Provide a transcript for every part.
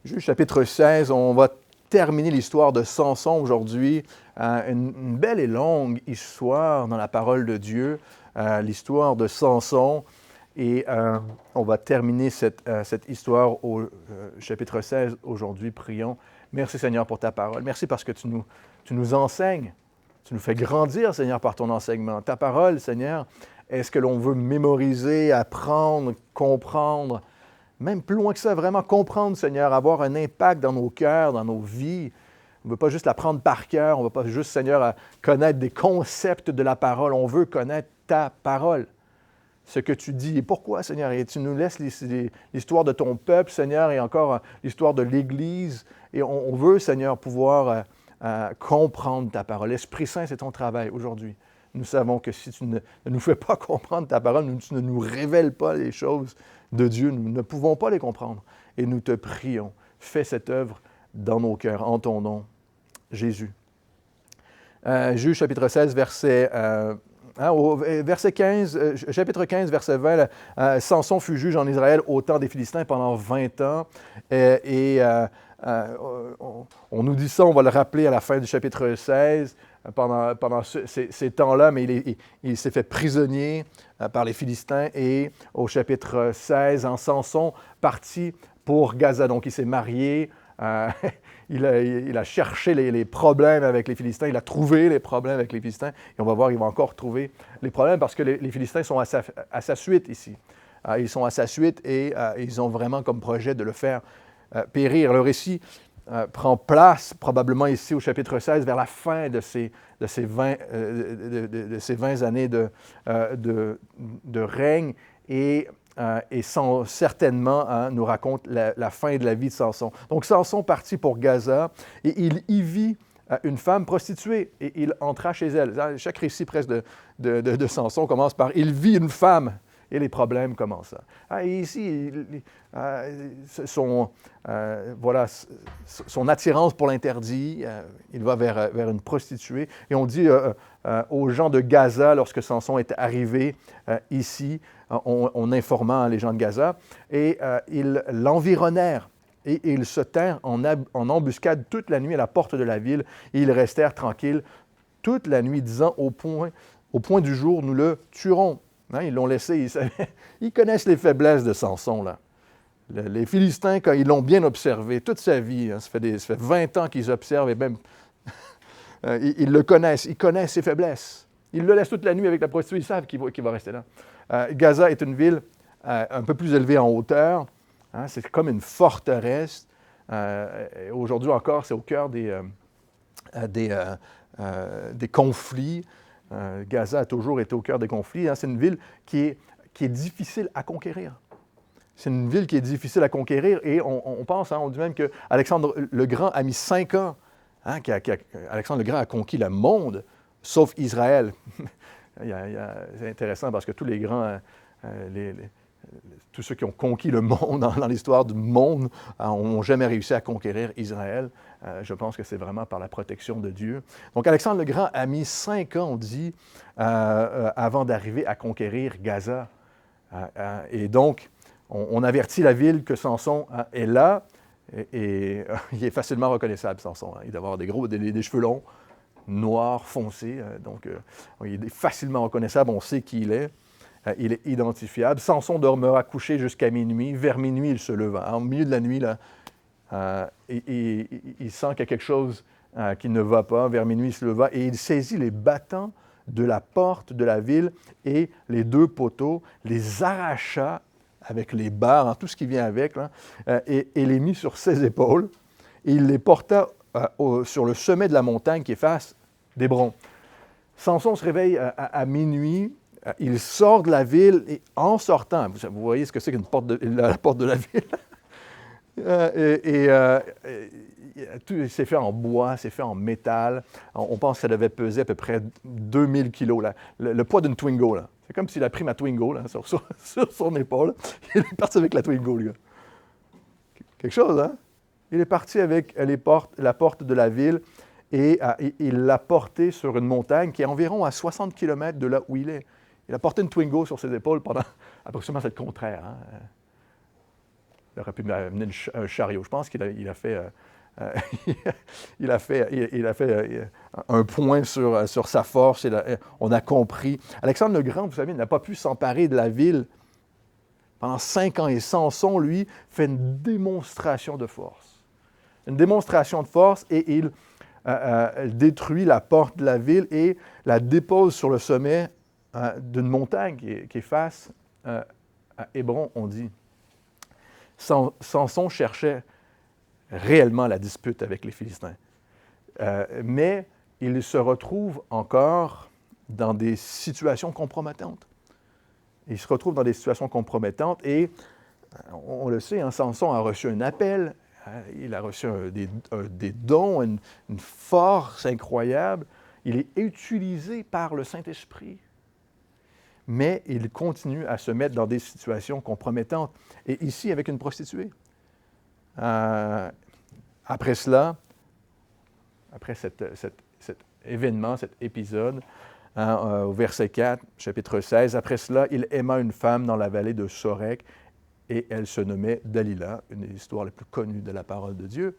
Juge chapitre 16, on va terminer l'histoire de Samson aujourd'hui. Une belle et longue histoire dans la parole de Dieu, l'histoire de Samson. Et on va terminer cette histoire au chapitre 16 aujourd'hui. Prions. Merci Seigneur pour ta parole. Merci parce que tu nous enseignes. Tu nous fais grandir, Seigneur, par ton enseignement. Ta parole, Seigneur, est ce que l'on veut mémoriser, apprendre, comprendre. Même plus loin que ça, vraiment comprendre, Seigneur, avoir un impact dans nos cœurs, dans nos vies. On ne veut pas juste l'apprendre par cœur, on ne veut pas juste, Seigneur, connaître des concepts de la parole. On veut connaître ta parole, ce que tu dis. Et pourquoi, Seigneur? Et tu nous laisses l'histoire de ton peuple, Seigneur, et encore l'histoire de l'Église. Et on veut, Seigneur, pouvoir comprendre ta parole. L'Esprit Saint, c'est ton travail aujourd'hui. Nous savons que si tu ne nous fais pas comprendre ta parole, tu ne nous révèles pas les choses de Dieu, nous ne pouvons pas les comprendre. Et nous te prions, fais cette œuvre dans nos cœurs, en ton nom, Jésus. Juge chapitre 16, verset 15, chapitre 15, verset 20, Samson fut juge en Israël au temps des Philistins pendant 20 ans. On nous dit ça, on va le rappeler à la fin du chapitre 16, pendant ces temps-là, mais il s'est fait prisonnier par les Philistins et au chapitre 16, en Samson parti pour Gaza. Donc il s'est marié, il a cherché les problèmes avec les Philistins, il a trouvé les problèmes avec les Philistins et on va voir, il va encore trouver les problèmes parce que les Philistins sont à sa suite ici. Ils sont à sa suite et ils ont vraiment comme projet de le faire périr. Le récit prend place probablement ici au chapitre 16 vers la fin de ces 20 années de règne et certainement nous raconte la fin de la vie de Samson. Donc Samson partit pour Gaza et il y vit une femme prostituée et il entra chez elle. Chaque récit presque de Samson commence par « il vit une femme ». Et les problèmes commencent. Et ici, son attirance pour l'interdit, il va vers une prostituée. Et on dit aux gens de Gaza, lorsque Samson est arrivé ici, on informant les gens de Gaza, et ils l'environnèrent. Et ils se tinrent en embuscade toute la nuit à la porte de la ville, et ils restèrent tranquilles toute la nuit, disant au point du jour, nous le tuerons. Hein, ils l'ont laissé, ils connaissent les faiblesses de Samson, là. Les Philistins, quand ils l'ont bien observé toute sa vie, hein, ça fait 20 ans qu'ils observent et même ils le connaissent, ils connaissent ses faiblesses. Ils le laissent toute la nuit avec la prostituée, ils savent qu'il va rester là. Gaza est une ville un peu plus élevée en hauteur, hein, c'est comme une forteresse. Aujourd'hui encore, c'est au cœur des conflits. Gaza a toujours été au cœur des conflits. Hein. C'est une ville qui est difficile à conquérir. C'est une ville qui est difficile à conquérir et on pense, hein, on dit même qu'Alexandre le Grand a mis 5 ans. Hein, Alexandre le Grand a conquis le monde, sauf Israël. C'est intéressant parce que tous les grands, tous ceux qui ont conquis le monde dans l'histoire du monde n'ont jamais réussi à conquérir Israël. Je pense que c'est vraiment par la protection de Dieu. Donc, Alexandre le Grand a mis 5 ans, on dit, avant d'arriver à conquérir Gaza. Et donc, on avertit la ville que Samson est là, et il est facilement reconnaissable, Samson. Il doit avoir des cheveux longs, noirs, foncés, donc il est facilement reconnaissable, on sait qui il est. Il est identifiable. Samson demeura couché jusqu'à minuit. Vers minuit, il se leva. Au milieu de la nuit, là, il sent qu'il y a quelque chose qui ne va pas. Vers minuit, il se leva et il saisit les battants de la porte de la ville et les 2 poteaux, les arracha avec les barres, hein, tout ce qui vient avec, là, et les mit sur ses épaules. Et il les porta sur le sommet de la montagne qui est face d'Hébron. Samson se réveille à minuit. Il sort de la ville et en sortant, vous voyez ce que c'est qu'une la porte de la ville, c'est fait en bois, c'est fait en métal. On pense que ça devait peser à peu près 2000 kilos, là. Le poids d'une Twingo. Là. C'est comme s'il a pris ma Twingo là, sur son épaule. Il est parti avec la Twingo, le gars. Quelque chose, hein? Il est parti avec la porte de la ville et il l'a portée sur une montagne qui est environ à 60 km de là où il est. Il a porté une Twingo sur ses épaules pendant approximativement, c'est le contraire. Hein? il aurait pu amener un chariot. Je pense qu'il a fait... il a fait un point sur sa force. On a compris. Alexandre le Grand, vous savez, n'a pas pu s'emparer de la ville pendant 5 ans. Et Samson, lui, fait une démonstration de force. Une démonstration de force et il détruit la porte de la ville et la dépose sur le sommet d'une montagne qui est face à Hébron, on dit. Samson cherchait réellement la dispute avec les Philistins. Mais il se retrouve encore dans des situations compromettantes. Il se retrouve dans des situations compromettantes et, on le sait, Samson a reçu un appel, il a reçu des dons, une force incroyable. Il est utilisé par le Saint-Esprit. Mais il continue à se mettre dans des situations compromettantes. Et ici, avec une prostituée. Après cela, après cet événement, cet épisode, au verset 4, chapitre 16, après cela, il aima une femme dans la vallée de Sorek et elle se nommait Dalila, une des histoires les plus connues de la parole de Dieu.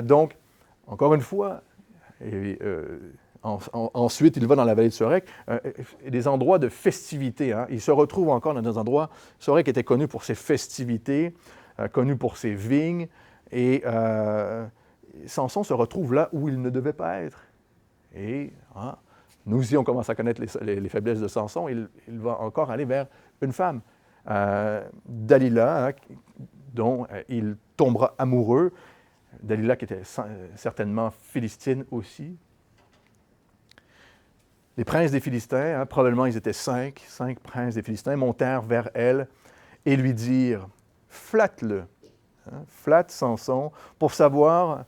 Donc, encore une fois, ensuite, il va dans la vallée de Sorek, des endroits de festivités. Il se retrouve encore dans des endroits. Sorek était connu pour ses festivités, connu pour ses vignes, et Samson se retrouve là où il ne devait pas être. Et nous aussi, on commence à connaître les faiblesses de Samson. Il va encore aller vers une femme, Dalila, dont il tombera amoureux. Dalila qui était certainement philistine aussi. Les princes des Philistins, probablement ils étaient 5 princes des Philistins, montèrent vers elle et lui dirent « Flatte-le, flatte Samson, pour savoir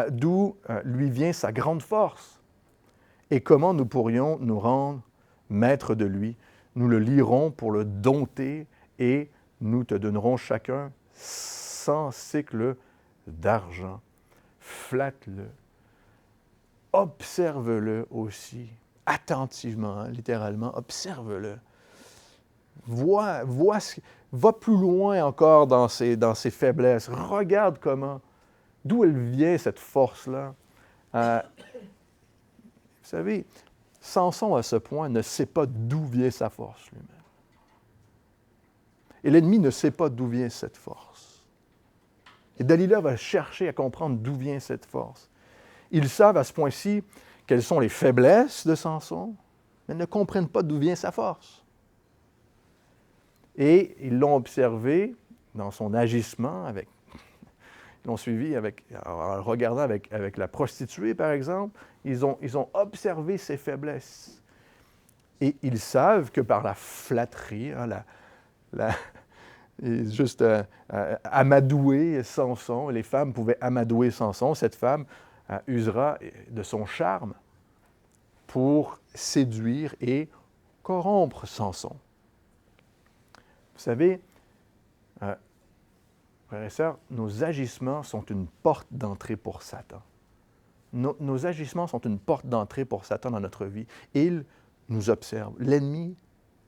d'où lui vient sa grande force et comment nous pourrions nous rendre maîtres de lui. Nous le lierons pour le dompter et nous te donnerons chacun 100 cycles d'argent. Flatte-le, observe-le aussi. » Attentivement, littéralement, observe-le. Va plus loin encore dans ses faiblesses. Regarde d'où elle vient cette force-là. Vous savez, Samson, à ce point, ne sait pas d'où vient sa force lui-même. Et l'ennemi ne sait pas d'où vient cette force. Et Dalila va chercher à comprendre d'où vient cette force. Ils savent à ce point-ci quelles sont les faiblesses de Samson, mais ne comprennent pas d'où vient sa force. Et ils l'ont observé dans son agissement, ils l'ont suivi en le regardant avec la prostituée, par exemple. Ils ont observé ses faiblesses. Et ils savent que par la flatterie, juste amadouer Samson, les femmes pouvaient amadouer Samson, cette femme usera de son charme pour séduire et corrompre Samson. Vous savez, frères et sœurs, nos agissements sont une porte d'entrée pour Satan. Nos agissements sont une porte d'entrée pour Satan dans notre vie. Il nous observe. L'ennemi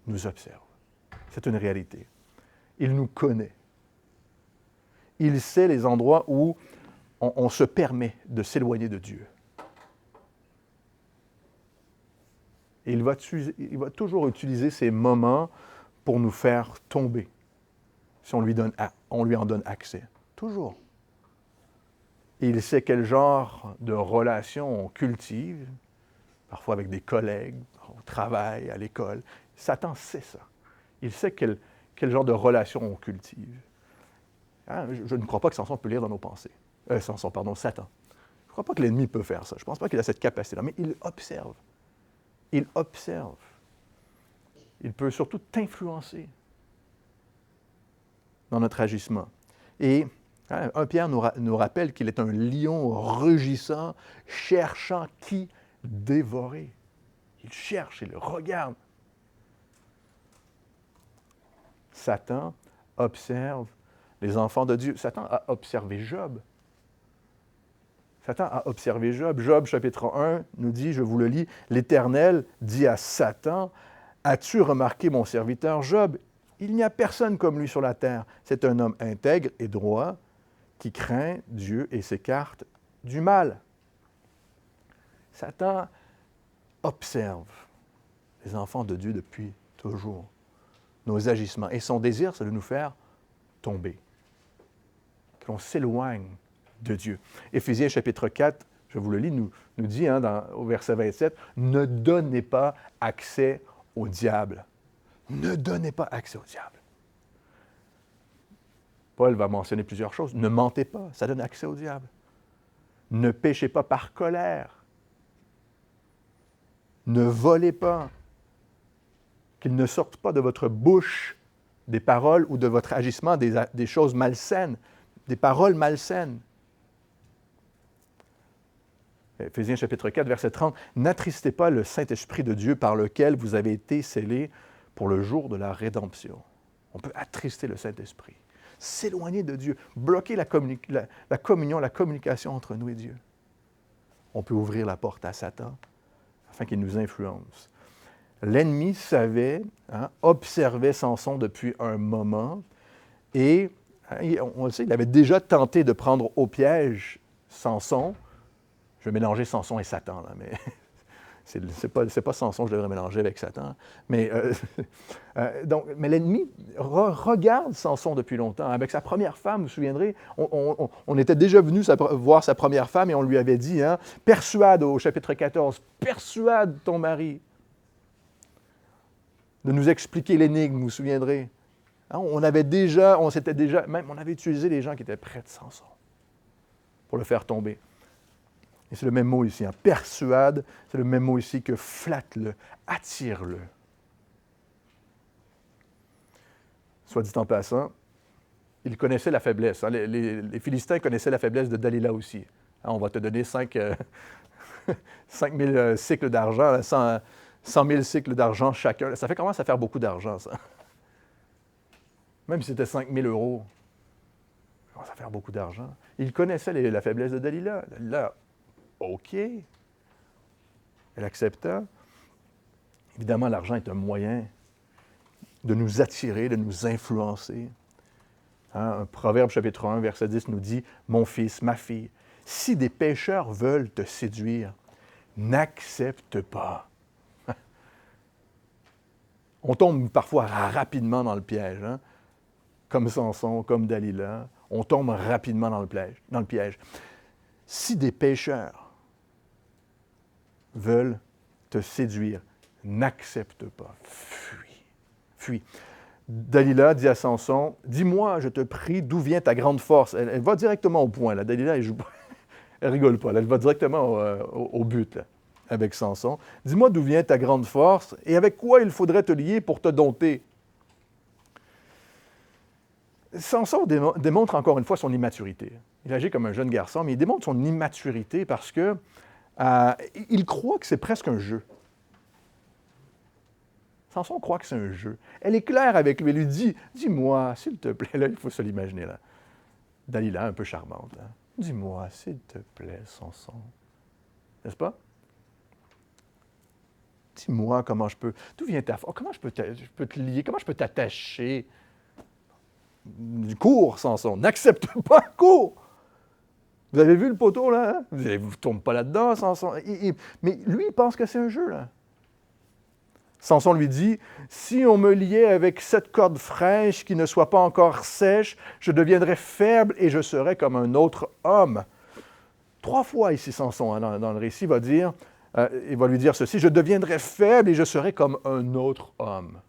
nous observe. C'est une réalité. Il nous connaît. Il sait les endroits où on se permet de s'éloigner de Dieu. Et il va toujours utiliser ces moments pour nous faire tomber, si on lui en donne accès. Toujours. Et il sait quel genre de relation on cultive, parfois avec des collègues, au travail, à l'école. Satan sait ça. Il sait quel genre de relation on cultive. Je ne crois pas que Samson peut lire dans nos pensées. Satan. Je ne crois pas que l'ennemi peut faire ça. Je ne pense pas qu'il a cette capacité-là, mais il observe. Il observe. Il peut surtout t'influencer dans notre agissement. Et 1 Pierre nous rappelle qu'il est un lion rugissant, cherchant qui dévorer. Il cherche, il regarde. Satan observe les enfants de Dieu. Satan a observé Job. Satan a observé Job. Job, chapitre 1, nous dit, je vous le lis, « L'Éternel dit à Satan, « As-tu remarqué mon serviteur Job? Il n'y a personne comme lui sur la terre. C'est un homme intègre et droit qui craint Dieu et s'écarte du mal. Satan observe les enfants de Dieu depuis toujours, nos agissements. Et son désir, c'est de nous faire tomber, que l'on s'éloigne de Dieu. Éphésiens chapitre 4, je vous le lis, nous dit au verset 27, « Ne donnez pas accès au diable. » Ne donnez pas accès au diable. Paul va mentionner plusieurs choses. Ne mentez pas, ça donne accès au diable. Ne péchez pas par colère. Ne volez pas. Qu'il ne sorte pas de votre bouche des paroles ou de votre agissement des choses malsaines, des paroles malsaines. Éphésiens chapitre 4, verset 30. « N'attristez pas le Saint-Esprit de Dieu par lequel vous avez été scellés pour le jour de la rédemption. » On peut attrister le Saint-Esprit, s'éloigner de Dieu, bloquer la communion, la communication entre nous et Dieu. On peut ouvrir la porte à Satan afin qu'il nous influence. L'ennemi savait, observait Samson depuis un moment et on le sait, il avait déjà tenté de prendre au piège Samson. Je vais mélanger Samson et Satan, là, mais c'est pas Samson que je devrais mélanger avec Satan. Mais l'ennemi regarde Samson depuis longtemps. Avec sa première femme, vous vous souviendrez, on était déjà venu voir sa première femme et on lui avait dit, persuade au chapitre 14, persuade ton mari de nous expliquer l'énigme, vous vous souviendrez. On avait utilisé les gens qui étaient près de Samson pour le faire tomber. Et c'est le même mot ici. Persuade, c'est le même mot ici que flatte-le, attire-le. Soit dit en passant, ils connaissaient la faiblesse. Les Philistins connaissaient la faiblesse de Dalila aussi. On va te donner 5 000 cycles d'argent, 100 000 cycles d'argent chacun. Ça commence à faire beaucoup d'argent, ça. Même si c'était 5 000 euros, ça commence à faire beaucoup d'argent. Ils connaissaient la faiblesse de Dalila. Dalila, OK. Elle accepta. Évidemment, l'argent est un moyen de nous attirer, de nous influencer. Un Proverbe chapitre 1, verset 10 nous dit, « Mon fils, ma fille, si des pécheurs veulent te séduire, n'accepte pas. » On tombe parfois rapidement dans le piège, comme Samson, comme Dalila. On tombe rapidement dans le piège. Si des pécheurs veulent te séduire, n'accepte pas. Fuis. Fuis. Dalila dit à Samson, « Dis-moi, je te prie, d'où vient ta grande force? » Elle va directement au point. Là. Dalila, elle ne rigole pas. Là. Elle va directement au but là, avec Samson. « Dis-moi d'où vient ta grande force et avec quoi il faudrait te lier pour te dompter. » Samson démontre encore une fois son immaturité. Il agit comme un jeune garçon, mais il démontre son immaturité parce que il croit que c'est presque un jeu. Samson croit que c'est un jeu. Elle est claire avec lui. Elle lui dit, « Dis-moi, s'il te plaît. » Là, il faut se l'imaginer. Là. Dalila, un peu charmante. « Dis-moi, s'il te plaît, Samson. » N'est-ce pas? « Dis-moi comment je peux... D'où vient ta force? Comment je peux te lier? Comment je peux t'attacher? » Cours, Samson. N'accepte pas, cours! Vous avez vu le poteau, là? Vous ne tombez pas là-dedans, Samson. Mais lui, il pense que c'est un jeu, là. Samson lui dit, « Si on me liait avec cette corde fraîche qui ne soit pas encore sèche, je deviendrais faible et je serais comme un autre homme. » 3 fois ici, Samson, dans le récit, il va lui dire ceci, « Je deviendrais faible et je serais comme un autre homme. »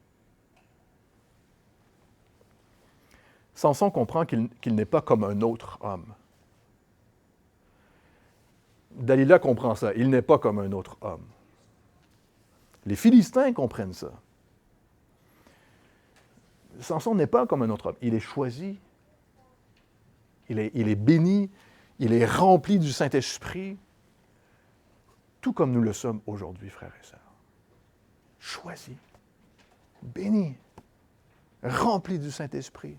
Samson comprend qu'il n'est pas comme un autre homme. Dalila comprend ça. Il n'est pas comme un autre homme. Les Philistins comprennent ça. Samson n'est pas comme un autre homme. Il est choisi. Il est béni. Il est rempli du Saint-Esprit. Tout comme nous le sommes aujourd'hui, frères et sœurs. Choisi. Béni. Rempli du Saint-Esprit.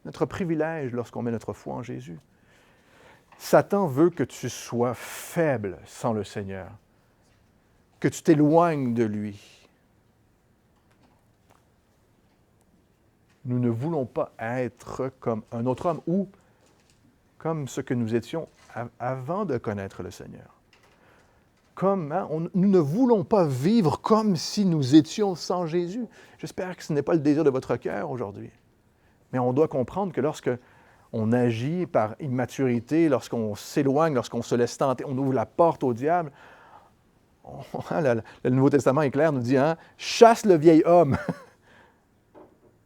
Notre privilège lorsqu'on met notre foi en Jésus. Satan veut que tu sois faible sans le Seigneur, que tu t'éloignes de lui. nous ne voulons pas être comme un autre homme ou comme ce que nous étions avant de connaître le Seigneur. Nous ne voulons pas vivre comme si nous étions sans Jésus. J'espère que ce n'est pas le désir de votre cœur aujourd'hui. Mais on doit comprendre que lorsque on agit par immaturité, lorsqu'on s'éloigne, lorsqu'on se laisse tenter, on ouvre la porte au diable. Le Nouveau Testament est clair, nous dit, chasse le vieil homme.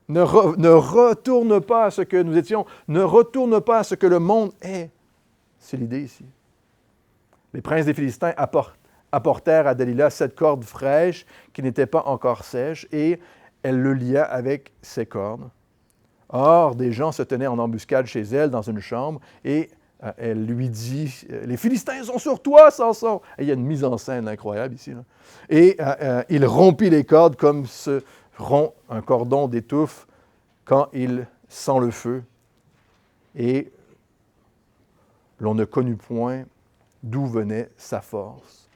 Ne retourne pas à ce que nous étions, ne retourne pas à ce que le monde est. C'est l'idée ici. Les princes des Philistins apportèrent à Dalila 7 cordes fraîches qui n'étaient pas encore sèches, et elle le lia avec ses cordes. Or, des gens se tenaient en embuscade chez elle dans une chambre, et elle lui dit, « Les Philistins sont sur toi, Samson! » Il y a une mise en scène incroyable ici. Là. Et il rompit les cordes comme se rompt un cordon d'étouffe quand il sent le feu. Et l'on ne connut point d'où venait sa force.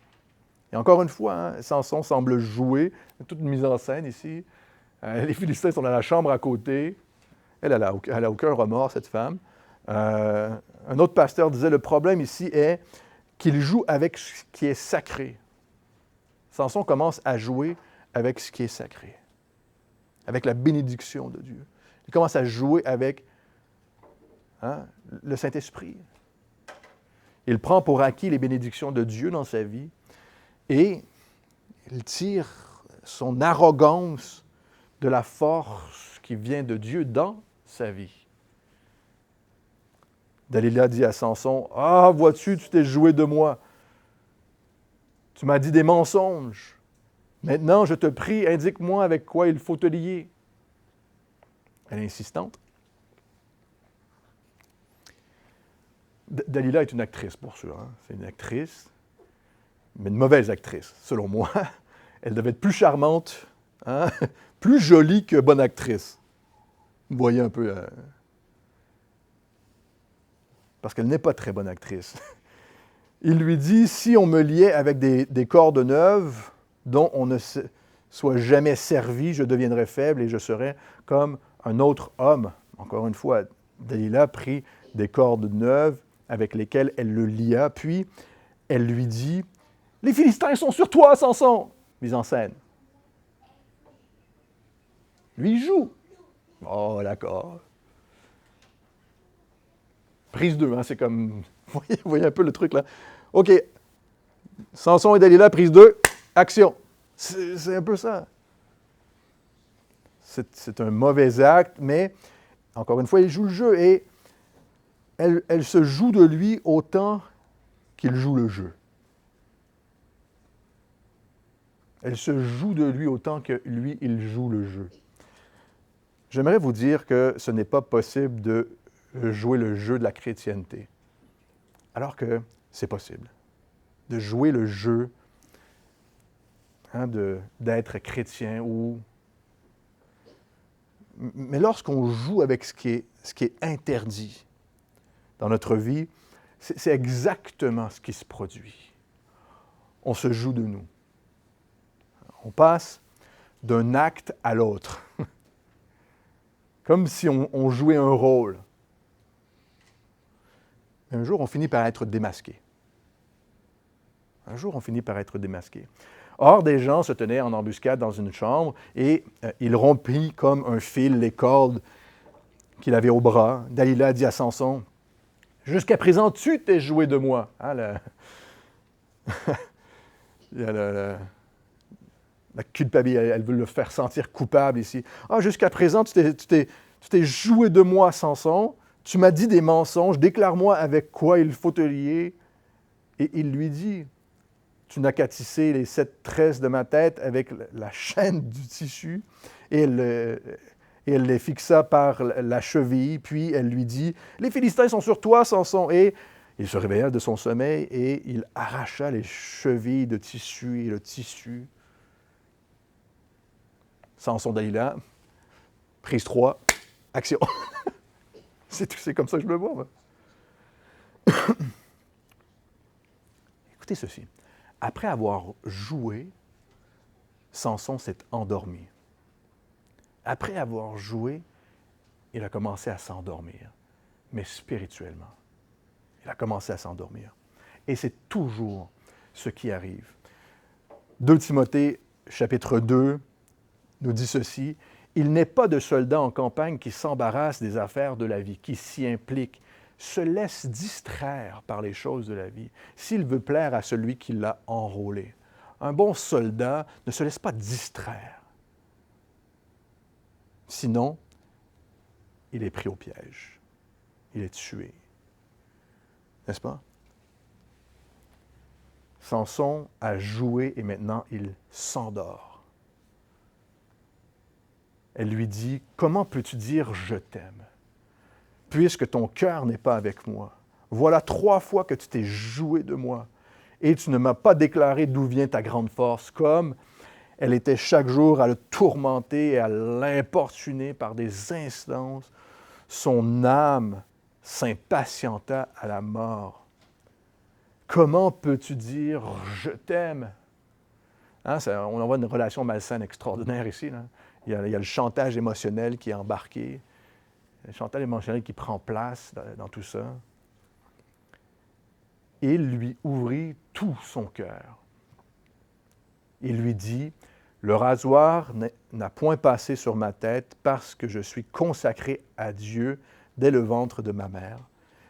Et encore une fois, Samson semble jouer, toute une mise en scène ici. Les Philistins sont dans la chambre à côté. Elle n'a aucun remords, cette femme. Un autre pasteur disait, le problème ici est qu'il joue avec ce qui est sacré. Samson commence à jouer avec ce qui est sacré, avec la bénédiction de Dieu. Il commence à jouer avec le Saint-Esprit. Il prend pour acquis les bénédictions de Dieu dans sa vie et il tire son arrogance de la force qui vient de Dieu dans sa vie. Dalila dit à Samson, « Ah, vois-tu, tu t'es joué de moi. Tu m'as dit des mensonges. Maintenant, je te prie, indique-moi avec quoi il faut te lier. » Elle est insistante. Dalila est une actrice, pour sûr. C'est une actrice, mais une mauvaise actrice, selon moi. Elle devait être plus charmante, plus jolie que bonne actrice. Vous voyez un peu... Parce qu'elle n'est pas très bonne actrice. Il lui dit, si on me liait avec des cordes neuves dont on ne soit jamais servi, je deviendrais faible et je serais comme un autre homme. Encore une fois, Dalila prit des cordes neuves avec lesquelles elle le lia, puis elle lui dit, « Les Philistins sont sur toi, Samson! » Mise en scène. Lui, il joue. Oh, d'accord. Prise 2, c'est comme... Vous voyez un peu le truc, là. OK. Samson et Dalila, prise 2, action. C'est un peu ça. C'est un mauvais acte, mais, encore une fois, il joue le jeu et elle se joue de lui autant qu'il joue le jeu. Elle se joue de lui autant que lui, il joue le jeu. J'aimerais vous dire que ce n'est pas possible de jouer le jeu de la chrétienté, alors que c'est possible. De jouer le jeu d'être chrétien ou... Mais lorsqu'on joue avec ce qui est interdit dans notre vie, c'est exactement ce qui se produit. On se joue de nous. On passe d'un acte à l'autre. Comme si on jouait un rôle. Un jour, on finit par être démasqué. Un jour, on finit par être démasqué. Or, des gens se tenaient en embuscade dans une chambre et il rompit comme un fil les cordes qu'il avait au bras. Dalila dit à Samson, « Jusqu'à présent, tu t'es joué de moi. » Il y a la culpabilité, elle veut le faire sentir coupable ici. « Ah, jusqu'à présent, tu t'es joué de moi, Samson. Tu m'as dit des mensonges. Déclare-moi avec quoi il faut te lier. » Et il lui dit, « Tu n'as qu'à tisser les 7 tresses de ma tête avec la chaîne du tissu. » Et elle les fixa par la cheville. Puis elle lui dit, « Les Philistins sont sur toi, Samson. » Et il se réveilla de son sommeil et il arracha les chevilles de tissu et le tissu. Samson, Dalila, prise 3, action. C'est comme ça que je le vois. Moi. Écoutez ceci. Après avoir joué, Samson s'est endormi. Après avoir joué, il a commencé à s'endormir, mais spirituellement. Il a commencé à s'endormir. Et c'est toujours ce qui arrive. 2 Timothée, chapitre 2, nous dit ceci, « Il n'est pas de soldat en campagne qui s'embarrasse des affaires de la vie, qui s'y implique, se laisse distraire par les choses de la vie, s'il veut plaire à celui qui l'a enrôlé. » Un bon soldat ne se laisse pas distraire. Sinon, il est pris au piège. Il est tué. N'est-ce pas? Samson a joué et maintenant il s'endort. Elle lui dit, « Comment peux-tu dire « je t'aime » puisque ton cœur n'est pas avec moi? Voilà 3 fois que tu t'es joué de moi et tu ne m'as pas déclaré d'où vient ta grande force, comme elle était chaque jour à le tourmenter et à l'importuner par des instances. Son âme s'impatienta à la mort. Comment peux-tu dire « je t'aime » hein, on en voit une relation malsaine extraordinaire ici. Là. Il y a le chantage émotionnel qui est embarqué, le chantage émotionnel qui prend place dans tout ça. Il lui ouvrit tout son cœur. Il lui dit, « Le rasoir n'a point passé sur ma tête parce que je suis consacré à Dieu dès le ventre de ma mère.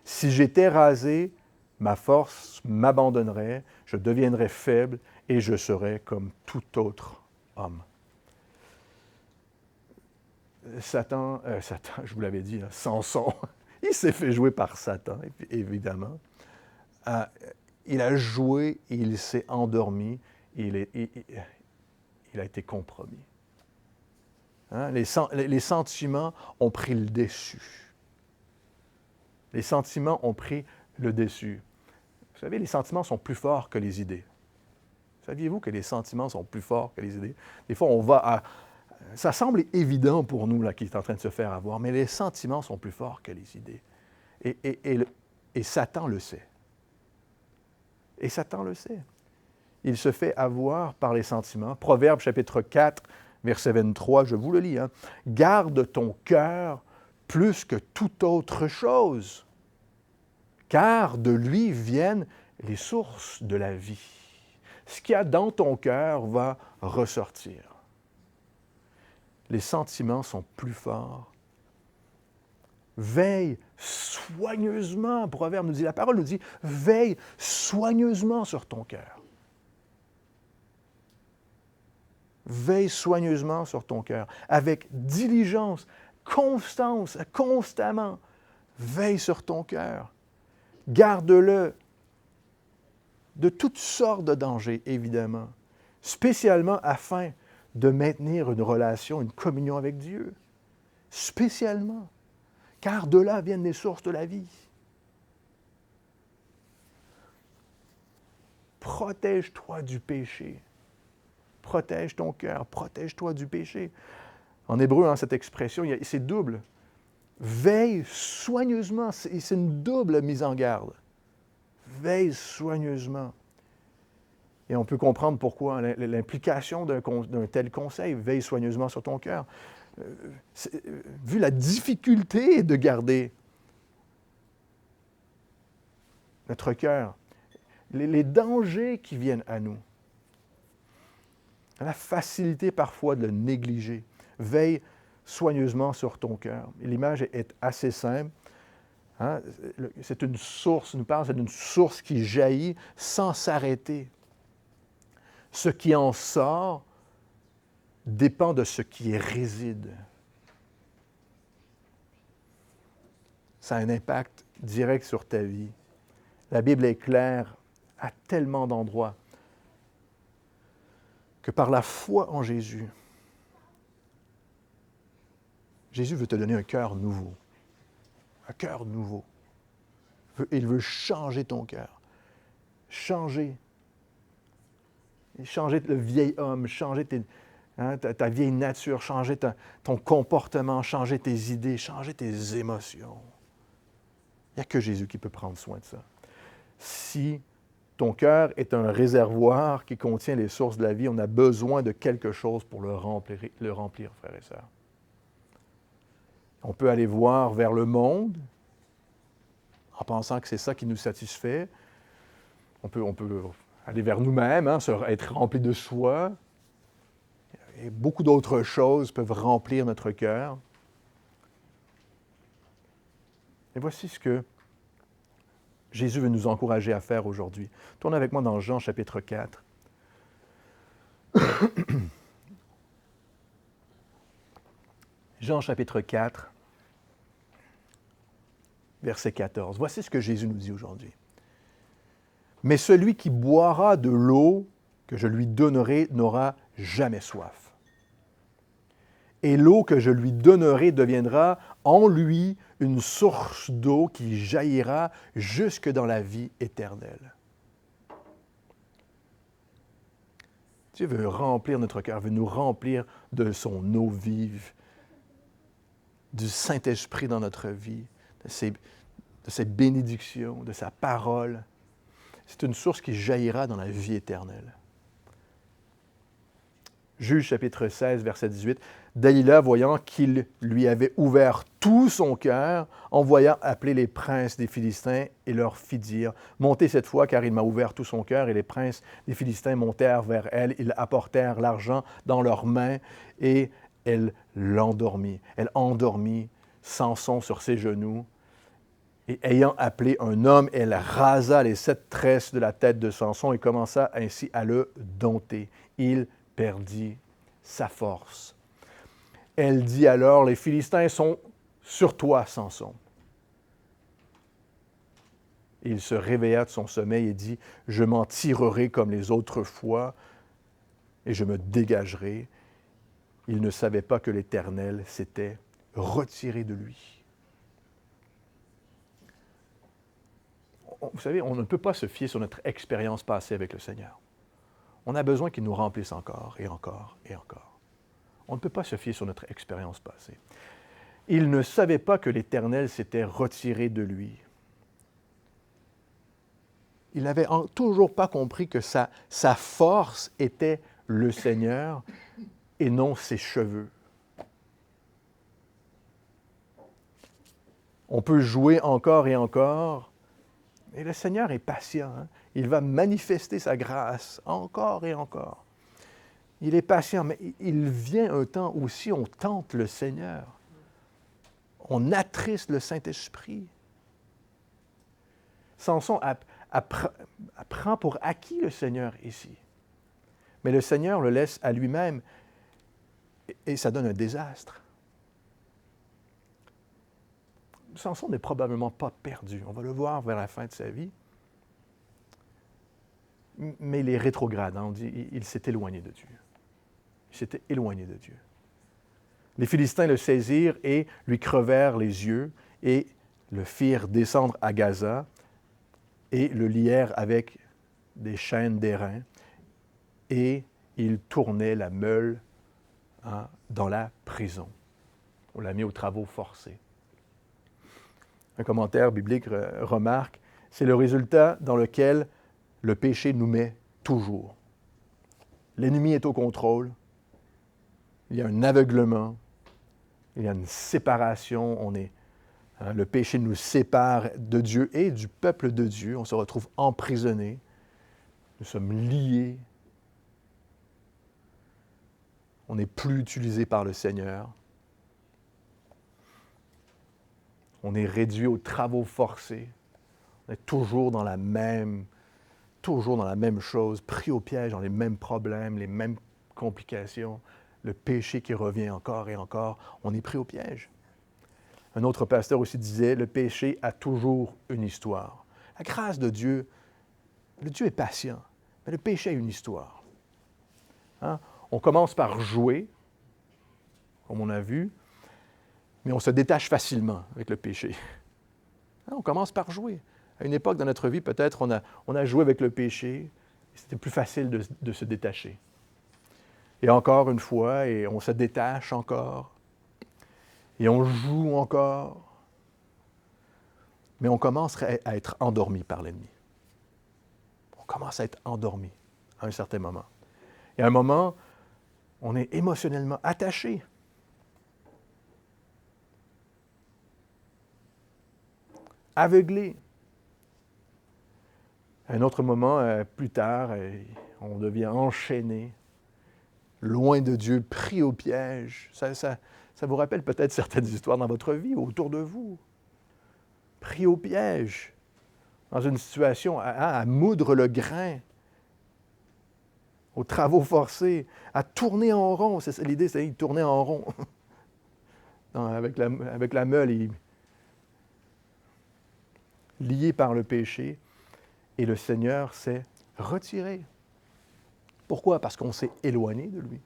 Si j'étais rasé, ma force m'abandonnerait, je deviendrais faible et je serais comme tout autre homme. » Satan, je vous l'avais dit, là, Samson, il s'est fait jouer par Satan, évidemment. Il a joué et il s'est endormi et il a été compromis. Hein? Les sentiments ont pris le dessus. Les sentiments ont pris le dessus. Vous savez, les sentiments sont plus forts que les idées. Saviez-vous que les sentiments sont plus forts que les idées? Des fois, on va à... Ça semble évident pour nous, là, qui est en train de se faire avoir, mais les sentiments sont plus forts que les idées. Et Satan le sait. Et Satan le sait. Il se fait avoir par les sentiments. Proverbe chapitre 4, verset 23, je vous le lis. Hein. « Garde ton cœur plus que toute autre chose, car de lui viennent les sources de la vie. » Ce qu'il y a dans ton cœur va ressortir. Les sentiments sont plus forts. Veille soigneusement, Proverbe nous dit, la parole nous dit, veille soigneusement sur ton cœur. Veille soigneusement sur ton cœur, avec diligence, constance, constamment. Veille sur ton cœur. Garde-le de toutes sortes de dangers, évidemment, spécialement afin de maintenir une relation, une communion avec Dieu. Spécialement, car de là viennent les sources de la vie. Protège-toi du péché. Protège ton cœur, protège-toi du péché. En hébreu, hein, cette expression, c'est double. Veille soigneusement, c'est une double mise en garde. Veille soigneusement. Et on peut comprendre pourquoi l'implication d'un tel conseil, veille soigneusement sur ton cœur. Vu la difficulté de garder notre cœur, les dangers qui viennent à nous, la facilité parfois de le négliger. Veille soigneusement sur ton cœur. L'image est assez simple. Hein? C'est une source, nous parle, c'est d'une source qui jaillit sans s'arrêter. Ce qui en sort dépend de ce qui y réside. Ça a un impact direct sur ta vie. La Bible est claire à tellement d'endroits que par la foi en Jésus, Jésus veut te donner un cœur nouveau. Un cœur nouveau. Il veut changer ton cœur. Changer le vieil homme, changer ta vieille nature, changer ton comportement, changer tes idées, changer tes émotions. Il n'y a que Jésus qui peut prendre soin de ça. Si ton cœur est un réservoir qui contient les sources de la vie, on a besoin de quelque chose pour le remplir, frères et sœurs. On peut aller voir vers le monde en pensant que c'est ça qui nous satisfait. On peut aller vers nous-mêmes, être rempli de soi. Et beaucoup d'autres choses peuvent remplir notre cœur. Et voici ce que Jésus veut nous encourager à faire aujourd'hui. Tournez avec moi dans Jean chapitre 4. Jean chapitre 4, verset 14. Voici ce que Jésus nous dit aujourd'hui. Mais celui qui boira de l'eau que je lui donnerai n'aura jamais soif. Et l'eau que je lui donnerai deviendra en lui une source d'eau qui jaillira jusque dans la vie éternelle. Dieu veut remplir notre cœur, veut nous remplir de son eau vive, du Saint-Esprit dans notre vie, de ses bénédictions, de sa parole. C'est une source qui jaillira dans la vie éternelle. Juge chapitre 16, verset 18. Dalila, voyant qu'il lui avait ouvert tout son cœur, envoya appeler les princes des Philistins et leur fit dire, « Montez cette fois, car il m'a ouvert tout son cœur. » Et les princes des Philistins montèrent vers elle. Ils apportèrent l'argent dans leurs mains et elle l'endormit. Elle endormit Samson sur ses genoux. Et ayant appelé un homme, elle rasa les 7 tresses de la tête de Samson et commença ainsi à le dompter. Il perdit sa force. Elle dit alors, « Les Philistins sont sur toi, Samson. » Il se réveilla de son sommeil et dit, « Je m'en tirerai comme les autres fois et je me dégagerai. » Il ne savait pas que l'Éternel s'était retiré de lui. Vous savez, on ne peut pas se fier sur notre expérience passée avec le Seigneur. On a besoin qu'il nous remplisse encore et encore et encore. On ne peut pas se fier sur notre expérience passée. Il ne savait pas que l'Éternel s'était retiré de lui. Il n'avait toujours pas compris que sa force était le Seigneur et non ses cheveux. On peut jouer encore et encore, mais le Seigneur est patient. Il va manifester sa grâce encore et encore. Il est patient, mais il vient un temps aussi, on tente le Seigneur. On attriste le Saint-Esprit. Samson apprend pour acquis le Seigneur ici. Mais le Seigneur le laisse à lui-même et ça donne un désastre. Samson n'est probablement pas perdu. On va le voir vers la fin de sa vie. Mais il est rétrograde. On dit il s'est éloigné de Dieu. Il s'était éloigné de Dieu. Les Philistins le saisirent et lui crevèrent les yeux et le firent descendre à Gaza et le lièrent avec des chaînes d'airain et il tournait la meule dans la prison. On l'a mis aux travaux forcés. Un commentaire biblique remarque, c'est le résultat dans lequel le péché nous met toujours. L'ennemi est au contrôle, il y a un aveuglement, il y a une séparation, le péché nous sépare de Dieu et du peuple de Dieu, on se retrouve emprisonnés, nous sommes liés, on n'est plus utilisé par le Seigneur. On est réduit aux travaux forcés. On est toujours dans la même chose, pris au piège dans les mêmes problèmes, les mêmes complications, le péché qui revient encore et encore. On est pris au piège. Un autre pasteur aussi disait, le péché a toujours une histoire. La grâce de Dieu, le Dieu est patient, mais le péché a une histoire. On commence par jouer, comme on a vu, mais on se détache facilement avec le péché. On commence par jouer. À une époque dans notre vie, peut-être, on a joué avec le péché, et c'était plus facile de se détacher. Et encore une fois, et on se détache encore, et on joue encore, mais on commence à être endormi par l'ennemi. On commence à être endormi à un certain moment. Et à un moment, on est émotionnellement attaché. aveuglés. À un autre moment, plus tard, on devient enchaîné, loin de Dieu, pris au piège. Ça vous rappelle peut-être certaines histoires dans votre vie, autour de vous. Pris au piège, dans une situation à moudre le grain, aux travaux forcés, à tourner en rond. C'est ça, l'idée, c'est de tourner en rond. Non, avec la meule, lié par le péché, et le Seigneur s'est retiré. Pourquoi? Parce qu'on s'est éloigné de lui.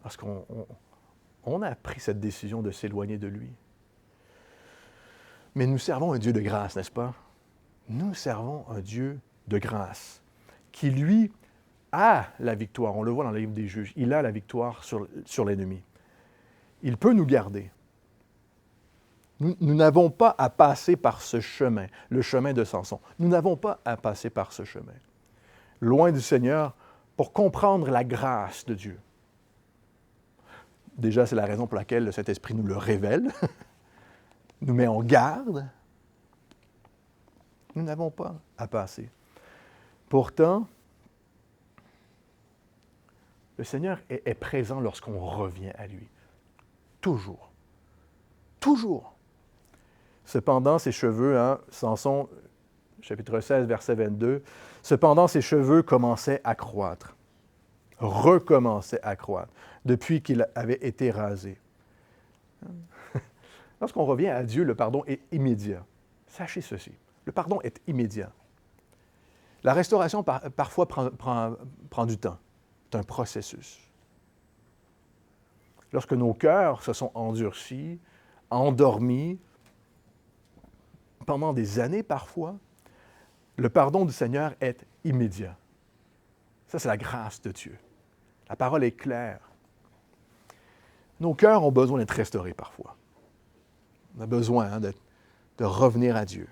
Parce qu'on a pris cette décision de s'éloigner de lui. Mais nous servons un Dieu de grâce, n'est-ce pas? Nous servons un Dieu de grâce qui, lui, a la victoire. On le voit dans le livre des Juges. Il a la victoire sur l'ennemi. Il peut nous garder. Nous n'avons pas à passer par ce chemin, le chemin de Samson. Nous n'avons pas à passer par ce chemin. Loin du Seigneur, pour comprendre la grâce de Dieu. Déjà, c'est la raison pour laquelle le Saint-Esprit nous le révèle, nous met en garde. Nous n'avons pas à passer. Pourtant, le Seigneur est présent lorsqu'on revient à lui. Toujours. Toujours. Cependant, ses cheveux, Samson, chapitre 16, verset 22, cependant, ses cheveux commençaient à croître, recommençaient à croître, depuis qu'il avait été rasé. Lorsqu'on revient à Dieu, le pardon est immédiat. Sachez ceci, le pardon est immédiat. La restauration, parfois, prend du temps. C'est un processus. Lorsque nos cœurs se sont endurcis, endormis, pendant des années parfois, le pardon du Seigneur est immédiat. Ça, c'est la grâce de Dieu. La parole est claire. Nos cœurs ont besoin d'être restaurés parfois. On a besoin de revenir à Dieu.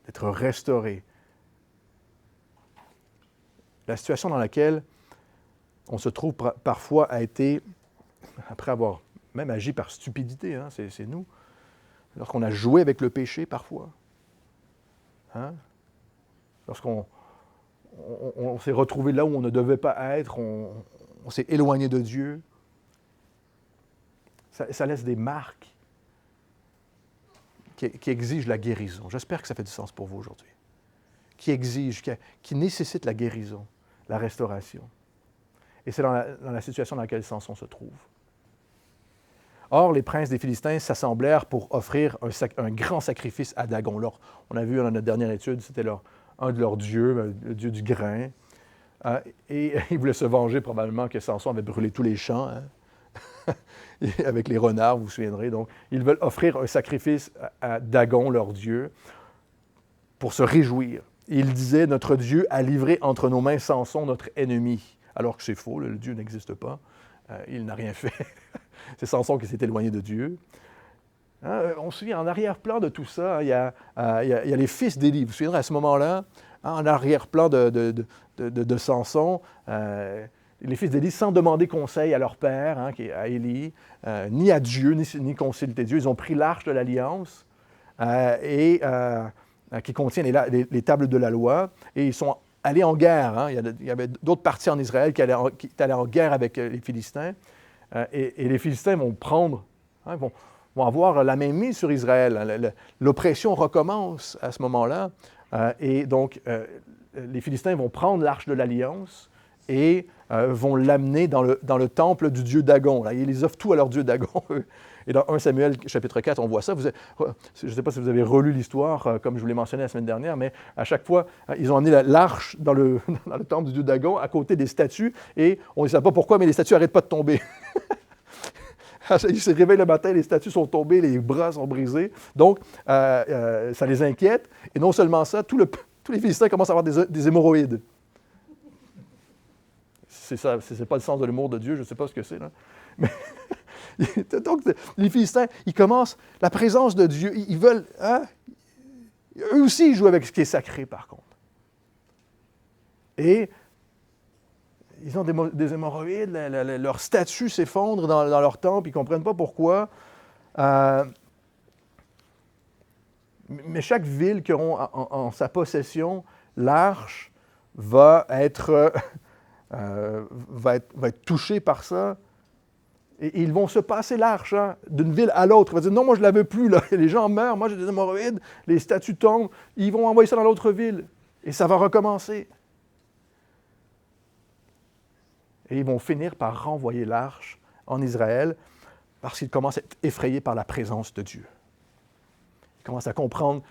D'être restaurés. La situation dans laquelle on se trouve parfois a été, après avoir même agi par stupidité, c'est nous, lorsqu'on a joué avec le péché parfois, lorsqu'on s'est retrouvé là où on ne devait pas être, on s'est éloigné de Dieu, ça laisse des marques qui exigent la guérison. J'espère que ça fait du sens pour vous aujourd'hui. Qui exigent, qui nécessitent la guérison, la restauration. Et c'est dans la situation dans laquelle Samson se trouve. Or, les princes des Philistins s'assemblèrent pour offrir un grand sacrifice à Dagon. On a vu dans notre dernière étude, c'était un de leurs dieux, le dieu du grain. Et ils voulaient se venger probablement que Samson avait brûlé tous les champs, avec les renards, vous vous souviendrez. Donc, ils veulent offrir un sacrifice à Dagon, leur dieu, pour se réjouir. Et ils disaient, notre Dieu a livré entre nos mains Samson, notre ennemi. Alors que c'est faux, le Dieu n'existe pas. Il n'a rien fait. C'est Samson qui s'est éloigné de Dieu. On se souvient, en arrière-plan de tout ça, il y a les fils d'Élie. Vous vous souviendrez, à ce moment-là, en arrière-plan de Samson, les fils d'Élie, sans demander conseil à leur père, à Élie, ni à Dieu, ni consulter Dieu, ils ont pris l'arche de l'Alliance qui contient les tables de la loi, et ils sont allés en guerre. Il y avait d'autres parties en Israël qui étaient allés en guerre avec les Philistins. Et les Philistins vont prendre, vont avoir la main mise sur Israël. L'oppression recommence à ce moment-là. Et donc, les Philistins vont prendre l'arche de l'Alliance et vont l'amener dans le temple du dieu Dagon. Là, ils les offrent tout à leur dieu Dagon. Et dans 1 Samuel, chapitre 4, on voit ça. Je ne sais pas si vous avez relu l'histoire, comme je vous l'ai mentionné la semaine dernière, mais à chaque fois, ils ont amené l'arche dans le temple du dieu Dagon, à côté des statues, et on ne sait pas pourquoi, mais les statues n'arrêtent pas de tomber. Ils se réveillent le matin, les statues sont tombées, les bras sont brisés. Donc, ça les inquiète. Et non seulement ça, tous les Philistins commencent à avoir des hémorroïdes. C'est ça, c'est pas le sens de l'humour de Dieu, je ne sais pas ce que c'est, là. Mais donc, les Philistins, ils commencent, la présence de Dieu, ils veulent, eux aussi, ils jouent avec ce qui est sacré, par contre. Et ils ont des hémorroïdes, leur statut s'effondre dans leur temple, ils ne comprennent pas pourquoi. Mais chaque ville qui aura en sa possession l'arche va être, va être touchée par ça. Et ils vont se passer l'arche d'une ville à l'autre. Ils vont dire, non, moi je ne la veux plus, là. Les gens meurent, moi j'ai des hémorroïdes, les statues tombent, ils vont envoyer ça dans l'autre ville. Et ça va recommencer. Et ils vont finir par renvoyer l'arche en Israël parce qu'ils commencent à être effrayés par la présence de Dieu. Ils commencent à comprendre,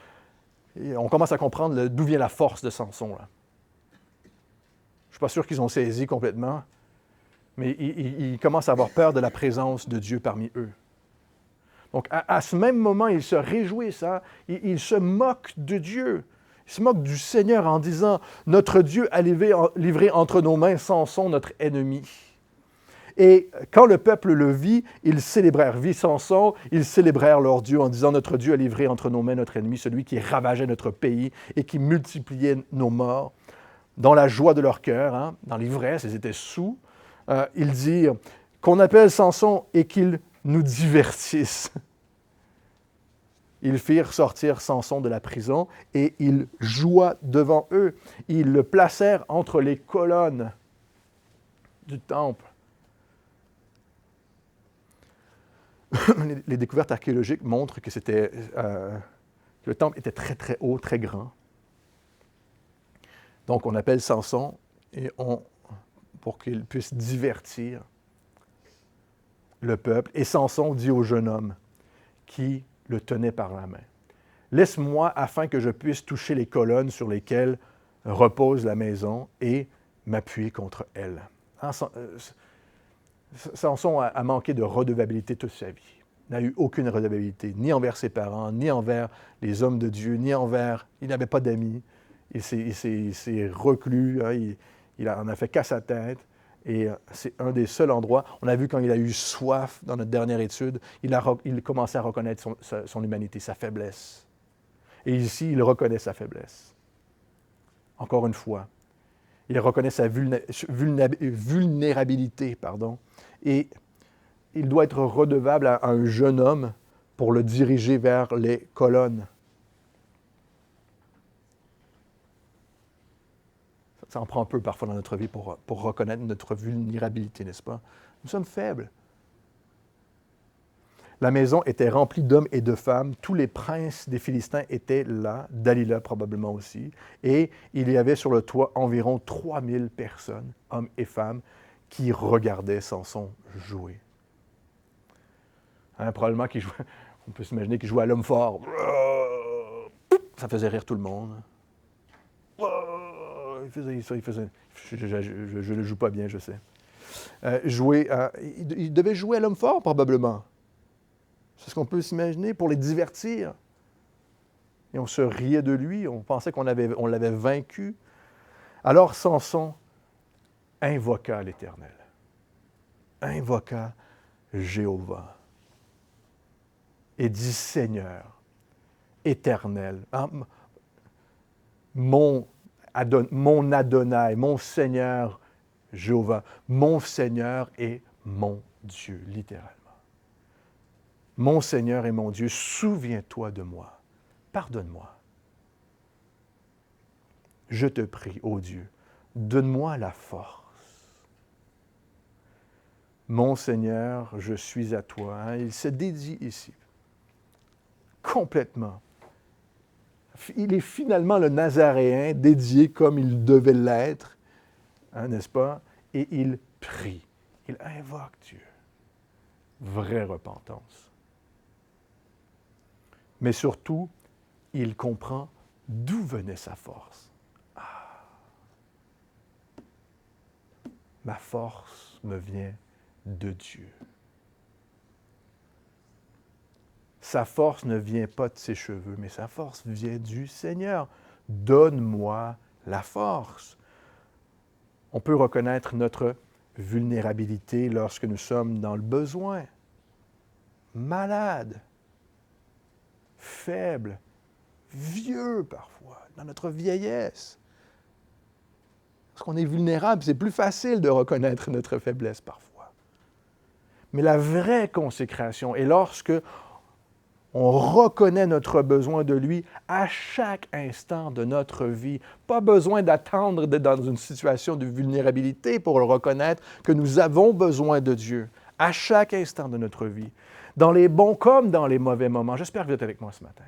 on commence à comprendre d'où vient la force de Samson, là. Je ne suis pas sûr qu'ils ont saisi complètement, mais ils commencent à avoir peur de la présence de Dieu parmi eux. Donc, à ce même moment, ils se réjouissent, ils se moquent de Dieu. Ils se moquent du Seigneur en disant « Notre Dieu a livré entre nos mains Samson, notre ennemi. » Et quand le peuple le vit, ils célébrèrent. Vit Samson, ils célébrèrent leur Dieu en disant « Notre Dieu a livré entre nos mains notre ennemi, celui qui ravageait notre pays et qui multipliait nos morts. » Dans la joie de leur cœur, dans l'ivresse, ils étaient saols. Ils dirent qu'on appelle Samson et qu'il nous divertisse. Ils firent sortir Samson de la prison et il joua devant eux. Ils le placèrent entre les colonnes du temple. Les découvertes archéologiques montrent que le temple était très, très haut, très grand. Donc, on appelle Samson pour qu'il puisse divertir le peuple. Et Samson dit au jeune homme qui le tenait par la main, « Laisse-moi afin que je puisse toucher les colonnes sur lesquelles repose la maison et m'appuyer contre elles. » Samson a manqué de redevabilité toute sa vie. Il n'a eu aucune redevabilité, ni envers ses parents, ni envers les hommes de Dieu, ni envers... Il n'avait pas d'amis. Il s'est reclus, il en a fait qu'à sa tête. Et c'est un des seuls endroits, on a vu quand il a eu soif dans notre dernière étude, il commençait à reconnaître son humanité, sa faiblesse. Et ici, il reconnaît sa faiblesse. Encore une fois, il reconnaît sa vulnérabilité, et il doit être redevable à un jeune homme pour le diriger vers les colonnes. Ça en prend un peu parfois dans notre vie pour reconnaître notre vulnérabilité, n'est-ce pas? Nous sommes faibles. La maison était remplie d'hommes et de femmes. Tous les princes des Philistins étaient là, Dalila probablement aussi. Et il y avait sur le toit environ 3000 personnes, hommes et femmes, qui regardaient Samson jouer. Probablement qu'il jouait, on peut s'imaginer qu'il jouait à l'homme fort. Ça faisait rire tout le monde. Il faisait. Je ne joue pas bien, je sais. Il devait jouer à l'homme fort, probablement. C'est ce qu'on peut s'imaginer pour les divertir. Et on se riait de lui, on pensait qu'on l'avait vaincu. Alors Samson invoqua l'Éternel, invoqua Jéhovah et dit « Seigneur, Éternel, mon Adonai, mon Seigneur Jéhovah, mon Seigneur et mon Dieu », littéralement. Mon Seigneur et mon Dieu, souviens-toi de moi, pardonne-moi. Je te prie, ô Dieu, donne-moi la force. Mon Seigneur, je suis à toi. Il se dédie ici, complètement. Il est finalement le Nazaréen dédié comme il devait l'être, n'est-ce pas? Et il prie, il invoque Dieu. Vraie repentance. Mais surtout, il comprend d'où venait sa force. Ma force me vient de Dieu. Sa force ne vient pas de ses cheveux, mais sa force vient du Seigneur. Donne-moi la force. On peut reconnaître notre vulnérabilité lorsque nous sommes dans le besoin, malades, faibles, vieux parfois, dans notre vieillesse. Parce qu'on est vulnérable, c'est plus facile de reconnaître notre faiblesse parfois. Mais la vraie consécration est lorsque On reconnaît notre besoin de lui à chaque instant de notre vie. Pas besoin d'attendre d'être dans une situation de vulnérabilité pour le reconnaître que nous avons besoin de Dieu à chaque instant de notre vie, dans les bons comme dans les mauvais moments. J'espère que vous êtes avec moi ce matin.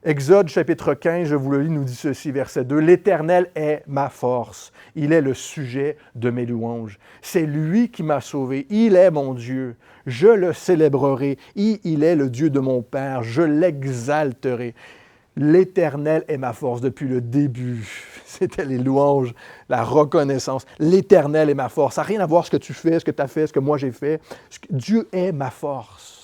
Exode chapitre 15, je vous le lis, nous dit ceci, verset 2. « L'Éternel est ma force. Il est le sujet de mes louanges. C'est lui qui m'a sauvé. Il est mon Dieu. Je le célébrerai. Il est le Dieu de mon Père. Je l'exalterai. L'Éternel est ma force depuis le début. » C'était les louanges, la reconnaissance. L'Éternel est ma force. Ça n'a rien à voir ce que tu fais, ce que tu as fait, ce que moi j'ai fait. Dieu est ma force.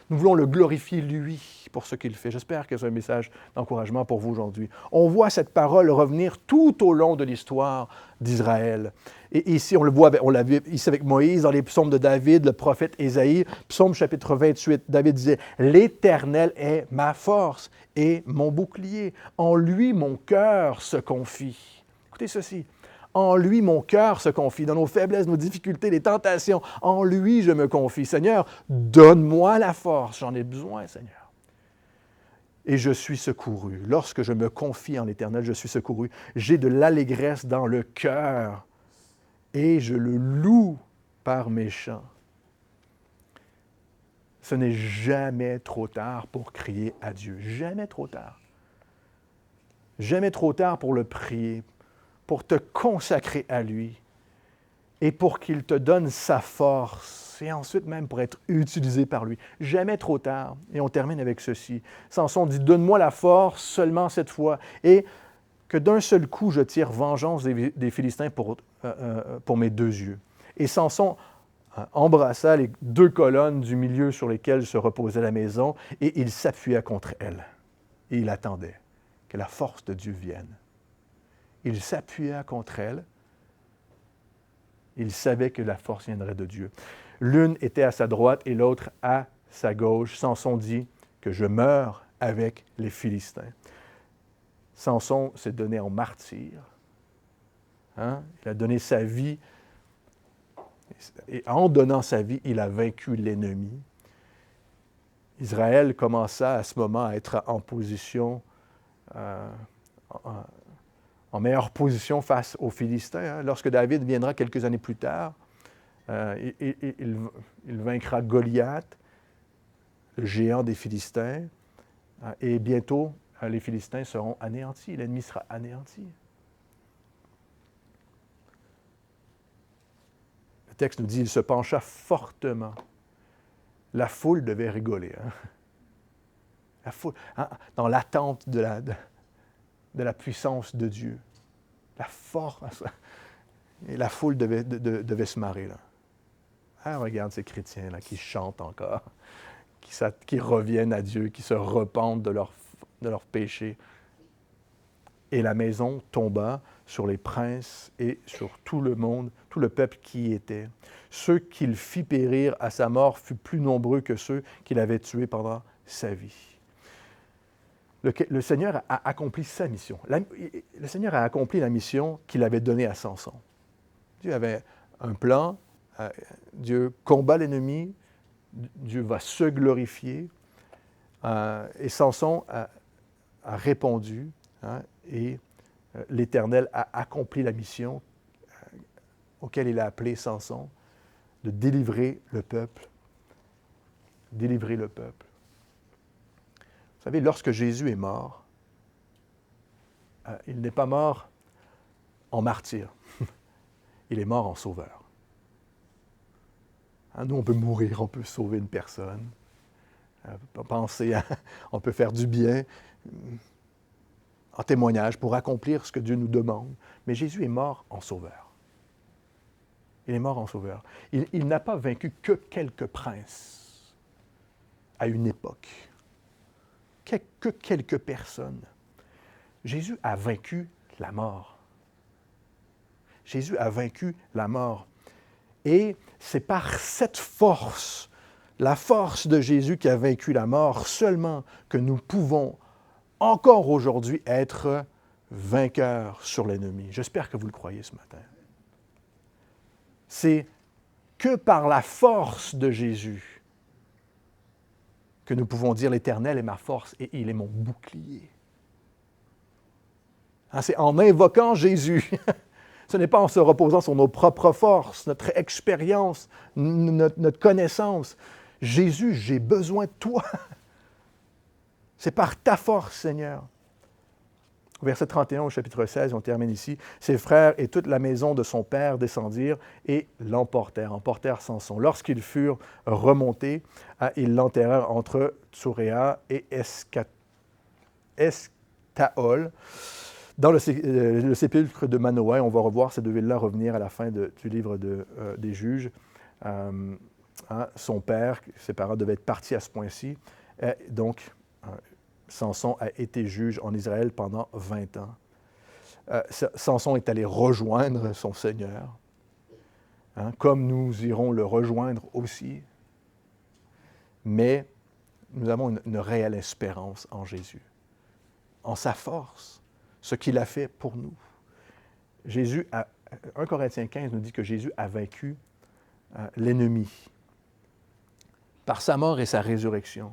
Nous voulons le glorifier, lui, pour ce qu'il fait. J'espère que c'est un message d'encouragement pour vous aujourd'hui. On voit cette parole revenir tout au long de l'histoire d'Israël. Et ici, on l'a vu ici avec Moïse, dans les psaumes de David, le prophète Ésaïe, psaume chapitre 28, David disait « L'Éternel est ma force et mon bouclier. En lui, mon cœur se confie. » Écoutez ceci. En lui, mon cœur se confie. Dans nos faiblesses, nos difficultés, les tentations, en lui, je me confie. Seigneur, donne-moi la force. J'en ai besoin, Seigneur. Et je suis secouru. Lorsque je me confie en l'Éternel, je suis secouru. J'ai de l'allégresse dans le cœur et je le loue par mes chants. Ce n'est jamais trop tard pour crier à Dieu. Jamais trop tard. Jamais trop tard pour le prier, pour te consacrer à lui et pour qu'il te donne sa force et ensuite même pour être utilisé par lui. Jamais trop tard. Et on termine avec ceci. Samson dit « Donne-moi la force seulement cette fois et que d'un seul coup je tire vengeance des Philistins pour mes deux yeux. » Et Samson embrassa les deux colonnes du milieu sur lesquelles se reposait la maison et il s'appuya contre elles. Et il attendait que la force de Dieu vienne. Il s'appuya contre elle. Il savait que la force viendrait de Dieu. L'une était à sa droite et l'autre à sa gauche. Samson dit que je meurs avec les Philistins. Samson s'est donné en martyr. Hein? Il a donné sa vie. Et en donnant sa vie, il a vaincu l'ennemi. Israël commença à ce moment à être en position en meilleure position face aux Philistins. Lorsque David viendra quelques années plus tard, il vaincra Goliath, le géant des Philistins, et bientôt, les Philistins seront anéantis, l'ennemi sera anéanti. Le texte nous dit, il se pencha fortement. La foule devait rigoler. Hein? La foule, hein? Dans l'attente de la puissance de Dieu. La force. Et la foule devait se marrer. Là. Ah, regarde ces chrétiens là, qui chantent encore, qui reviennent à Dieu, qui se repentent de leurs péchés. Et la maison tomba sur les princes et sur tout le monde, tout le peuple qui y était. Ceux qu'il fit périr à sa mort furent plus nombreux que ceux qu'il avait tués pendant sa vie. Le Seigneur a accompli sa mission. Le Seigneur a accompli la mission qu'il avait donnée à Samson. Dieu avait un plan, Dieu combat l'ennemi, Dieu va se glorifier, et Samson a répondu, hein, et l'Éternel a accompli la mission auquel il a appelé Samson, de délivrer le peuple. Délivrer le peuple. Vous savez, lorsque Jésus est mort, il n'est pas mort en martyr. Il est mort en sauveur. Hein, nous, on peut mourir, on peut sauver une personne. On peut faire du bien en témoignage pour accomplir ce que Dieu nous demande. Mais Jésus est mort en sauveur. Il est mort en sauveur. Il n'a pas vaincu que quelques princes à une époque. Que quelques personnes. Jésus a vaincu la mort. Jésus a vaincu la mort. Et c'est par cette force, la force de Jésus qui a vaincu la mort seulement, que nous pouvons encore aujourd'hui être vainqueurs sur l'ennemi. J'espère que vous le croyez ce matin. C'est que par la force de Jésus que nous pouvons dire l'Éternel est ma force et il est mon bouclier. Hein, c'est en invoquant Jésus. Ce n'est pas en se reposant sur nos propres forces, notre expérience, notre connaissance. Jésus, j'ai besoin de toi. C'est par ta force, Seigneur. Au verset 31 au chapitre 16, on termine ici. Ses frères et toute la maison de son père descendirent et emportèrent Samson. Lorsqu'ils furent remontés, ils l'enterrèrent entre Tsuréa et Estaol, dans le sépulcre de Manoah. On va revoir ces deux villes-là revenir à la fin du livre des Juges. Son père, ses parents devaient être partis à ce point-ci. Donc, Samson a été juge en Israël pendant 20 ans. Samson est allé rejoindre son Seigneur, comme nous irons le rejoindre aussi. Mais nous avons une réelle espérance en Jésus, en sa force, ce qu'il a fait pour nous. 1 Corinthiens 15 nous dit que Jésus a vaincu l'ennemi par sa mort et sa résurrection,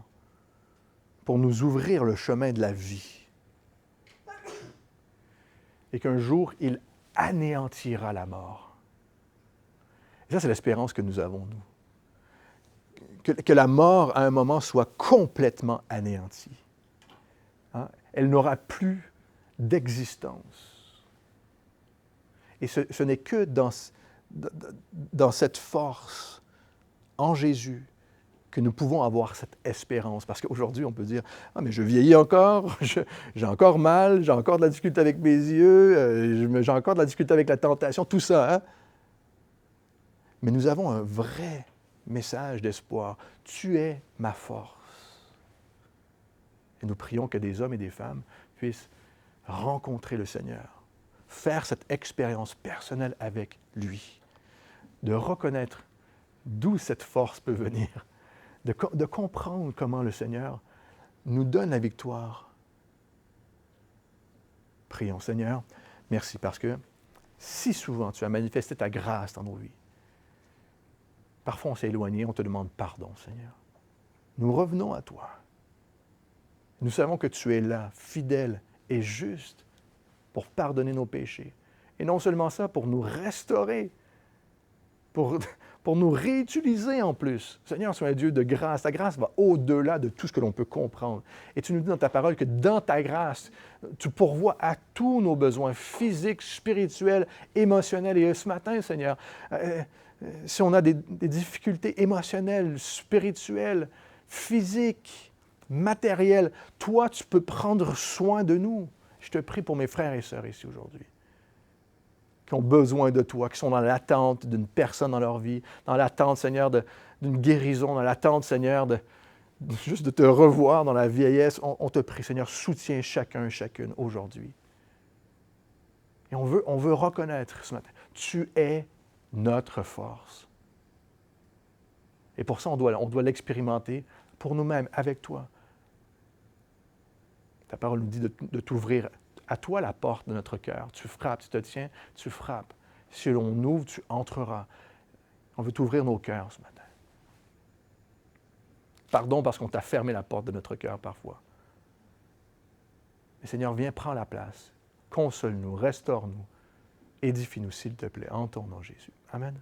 pour nous ouvrir le chemin de la vie. Et qu'un jour, il anéantira la mort. Et ça, c'est l'espérance que nous avons, nous. Que la mort, à un moment, soit complètement anéantie. Hein? Elle n'aura plus d'existence. Et ce n'est que dans cette force, en Jésus, que nous pouvons avoir cette espérance. Parce qu'aujourd'hui, on peut dire « Ah, mais je vieillis encore, j'ai encore mal, j'ai encore de la difficulté avec mes yeux, j'ai encore de la difficulté avec la tentation, tout ça. Hein? » Mais nous avons un vrai message d'espoir. Tu es ma force. Et nous prions que des hommes et des femmes puissent rencontrer le Seigneur, faire cette expérience personnelle avec lui, de reconnaître d'où cette force peut venir, de comprendre comment le Seigneur nous donne la victoire. Prions, Seigneur, merci parce que si souvent tu as manifesté ta grâce dans nos vies. Parfois on s'est éloigné, on te demande pardon, Seigneur. Nous revenons à toi. Nous savons que tu es là, fidèle et juste, pour pardonner nos péchés. Et non seulement ça, pour nous restaurer, pour nous réutiliser en plus. Seigneur, sois un Dieu de grâce. Ta grâce va au-delà de tout ce que l'on peut comprendre. Et tu nous dis dans ta parole que dans ta grâce, tu pourvois à tous nos besoins physiques, spirituels, émotionnels. Et ce matin, Seigneur, si on a des difficultés émotionnelles, spirituelles, physiques, matérielles, toi, tu peux prendre soin de nous. Je te prie pour mes frères et sœurs ici aujourd'hui, qui ont besoin de toi, qui sont dans l'attente d'une personne dans leur vie, dans l'attente, Seigneur, d'une guérison, dans l'attente, Seigneur, juste de te revoir dans la vieillesse. On te prie, Seigneur, soutiens chacun et chacune aujourd'hui. Et on veut reconnaître ce matin, tu es notre force. Et pour ça, on doit l'expérimenter pour nous-mêmes, avec toi. Ta parole nous dit de t'ouvrir à toi la porte de notre cœur. Tu frappes, tu te tiens, tu frappes. Si l'on ouvre, tu entreras. On veut t'ouvrir nos cœurs ce matin. Pardon parce qu'on t'a fermé la porte de notre cœur parfois. Mais Seigneur, viens, prends la place. Console-nous, restaure-nous. Édifie-nous, s'il te plaît, en ton nom, Jésus. Amen.